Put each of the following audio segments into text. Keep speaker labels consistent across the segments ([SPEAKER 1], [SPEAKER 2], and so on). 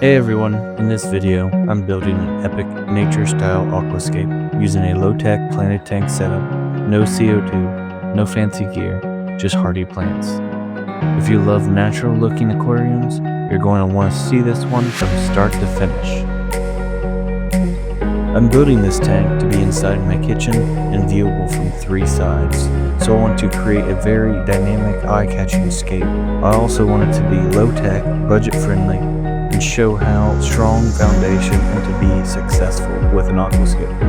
[SPEAKER 1] Hey everyone, in this video I'm building an epic nature style aquascape using a low-tech planted tank setup, no CO2, no fancy gear, just hardy plants. If you love natural looking aquariums, you're going to want to see this one from start to finish. I'm building this tank to be inside my kitchen and viewable from 3 sides, so I want to create a very dynamic eye-catching scape. I also want it to be low-tech, budget-friendly, and show how strong foundation and to be successful with an aquascape.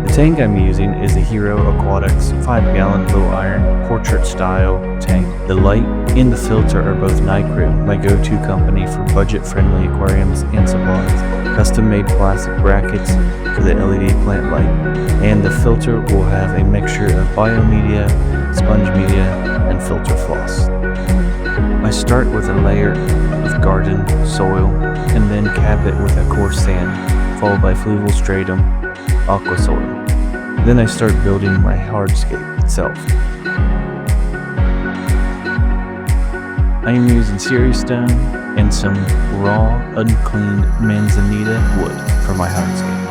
[SPEAKER 1] The tank I'm using is a Hero Aquatics 5-gallon low iron portrait style tank. The light and the filter are both NiCrew, my go-to company for budget-friendly aquariums and supplies. Custom-made plastic brackets for the LED plant light, and the filter will have a mixture of biomedia, sponge media, and filter floss. I start with a layer of garden soil and then cap it with a coarse sand, followed by fluval stratum aqua soil. Then I start building my hardscape itself. I am using series stone and some raw, uncleaned manzanita wood for my hardscape.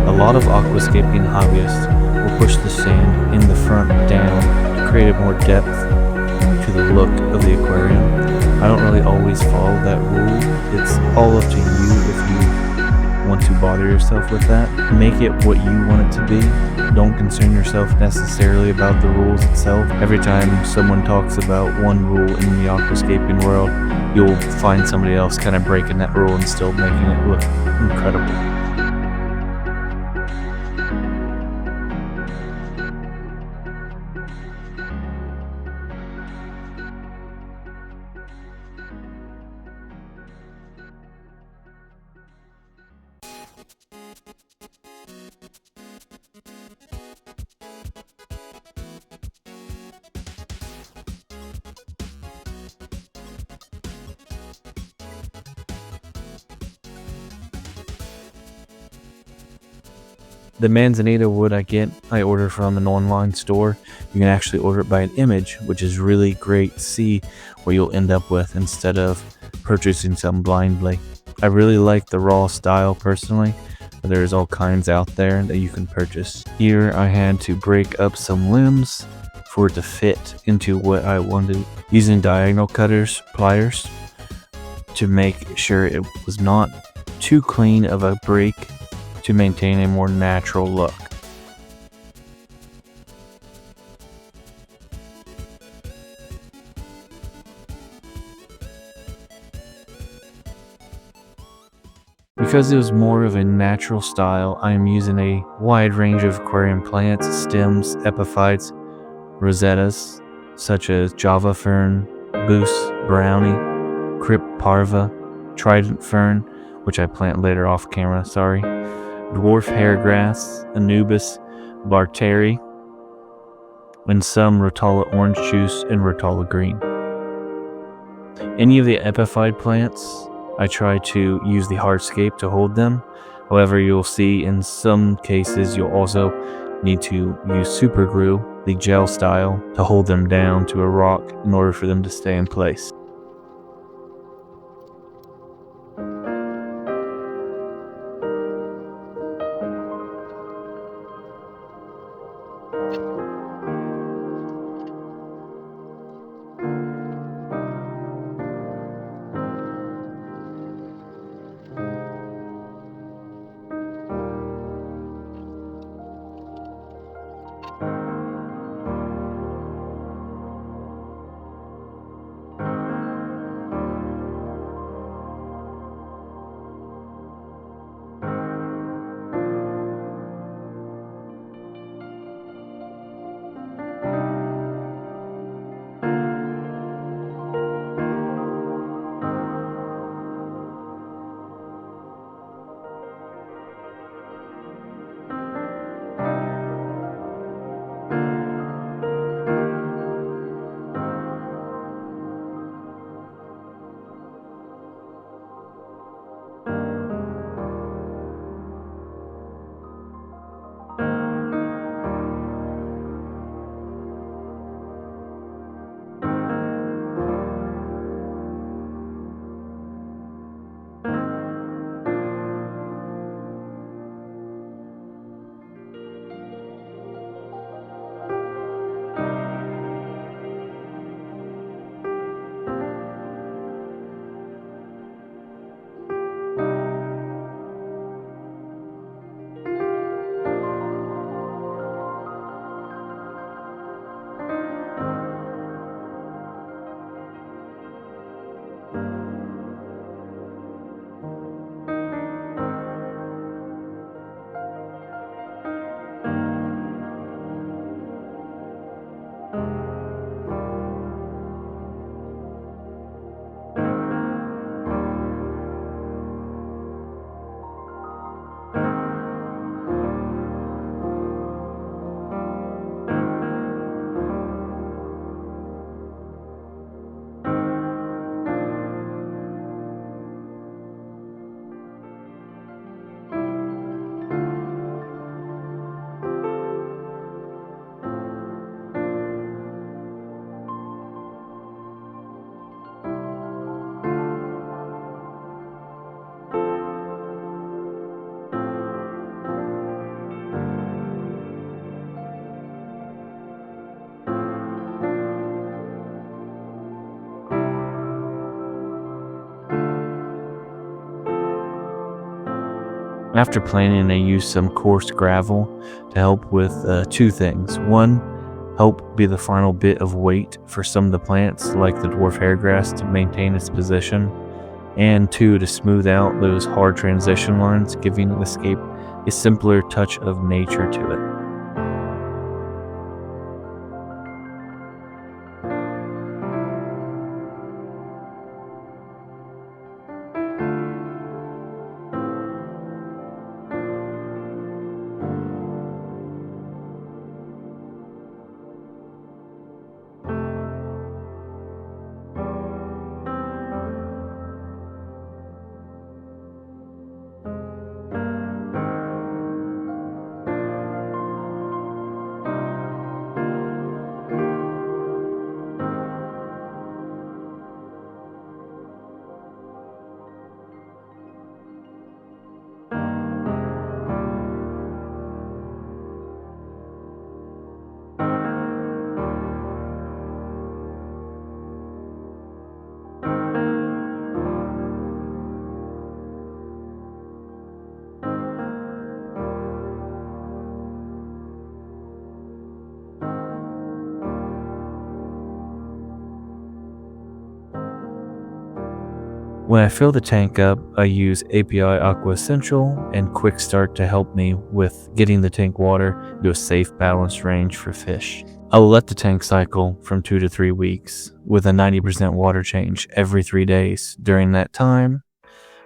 [SPEAKER 1] A lot of aquascaping hobbyists will push the sand in the front down to create a more depth to the look of the aquarium. I don't really always follow that rule. It's all up to you if you want to bother yourself with that. Make it what you want it to be. Don't concern yourself necessarily about the rules itself. Every time someone talks about one rule in the aquascaping world, you'll find somebody else kind of breaking that rule and still making it look incredible. The manzanita wood I order from an online store. You can actually order it by an image, which is really great to see what you'll end up with instead of purchasing some blindly. I really like the raw style personally, but there's all kinds out there that you can purchase. Here I had to break up some limbs for it to fit into what I wanted, using diagonal pliers to make sure it was not too clean of a break to maintain a more natural look. Because it was more of a natural style, I am using a wide range of aquarium plants, stems, epiphytes, rosettas, such as java fern, boose, brownie, crypt parva, trident fern, which I plant later off camera, dwarf hairgrass, anubis, barteri, and some rotala orange juice and rotala green. Any of the epiphyte plants, I try to use the Hardscape to hold them. However, you'll see in some cases you'll also need to use super glue, the gel style, to hold them down to a rock in order for them to stay in place. After planting, I used some coarse gravel to help with two things. One, help be the final bit of weight for some of the plants, like the dwarf hairgrass, to maintain its position. And two, to smooth out those hard transition lines, giving the scape a simpler touch of nature to it. When I fill the tank up, I use API Aqua Essential and Quick Start to help me with getting the tank water to a safe, balanced range for fish. I will let the tank cycle from 2 to 3 weeks with a 90% water change every 3 days. During that time,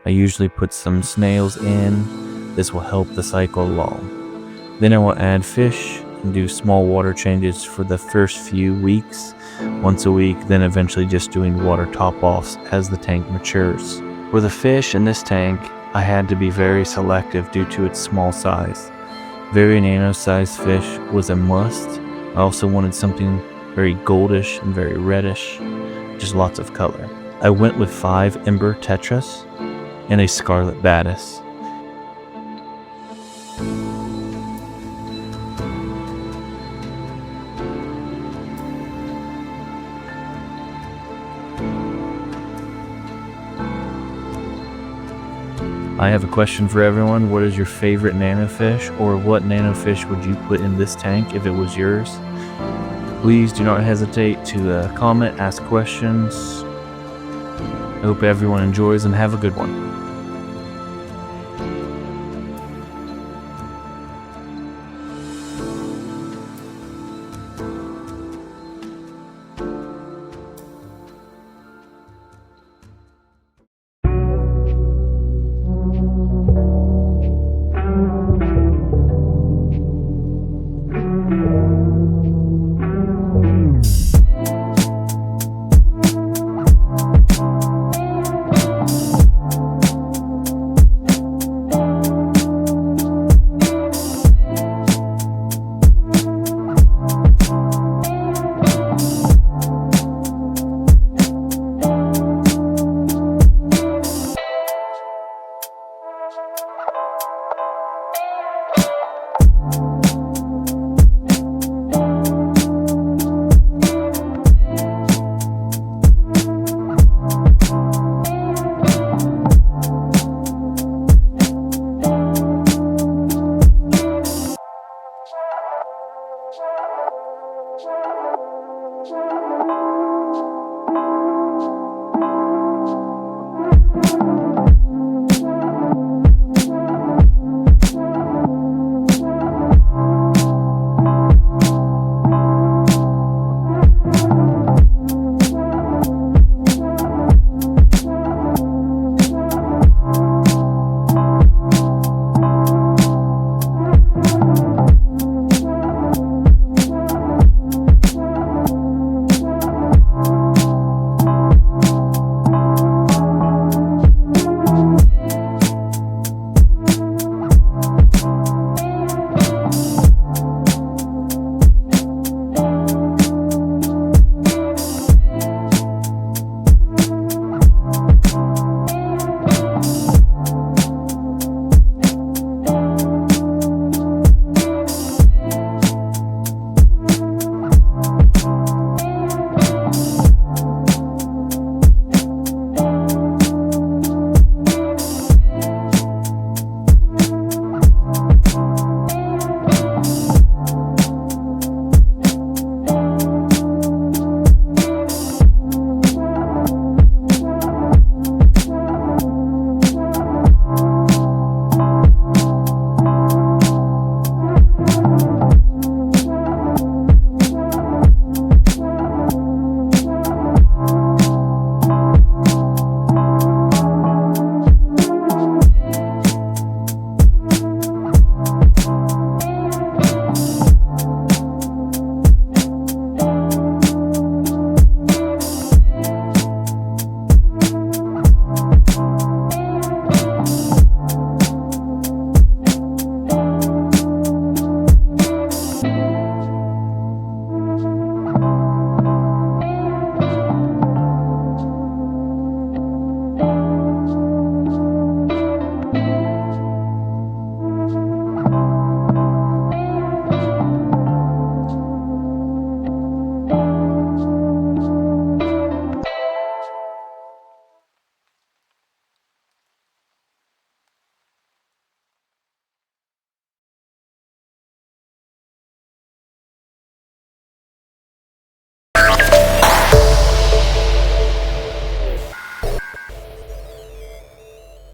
[SPEAKER 1] I usually put some snails in. This will help the cycle along. Then I will add fish and do small water changes for the first few weeks, once a week, then eventually just doing water top-offs as the tank matures. For the fish in this tank, I had to be very selective due to its small size. Very nano-sized fish was a must. I also wanted something very goldish and very reddish, just lots of color. I went with 5 ember tetras and a scarlet baddis. I have a question for everyone. What is your favorite nanofish, or what nanofish would you put in this tank if it was yours? Please do not hesitate to comment, ask questions. I hope everyone enjoys and have a good one.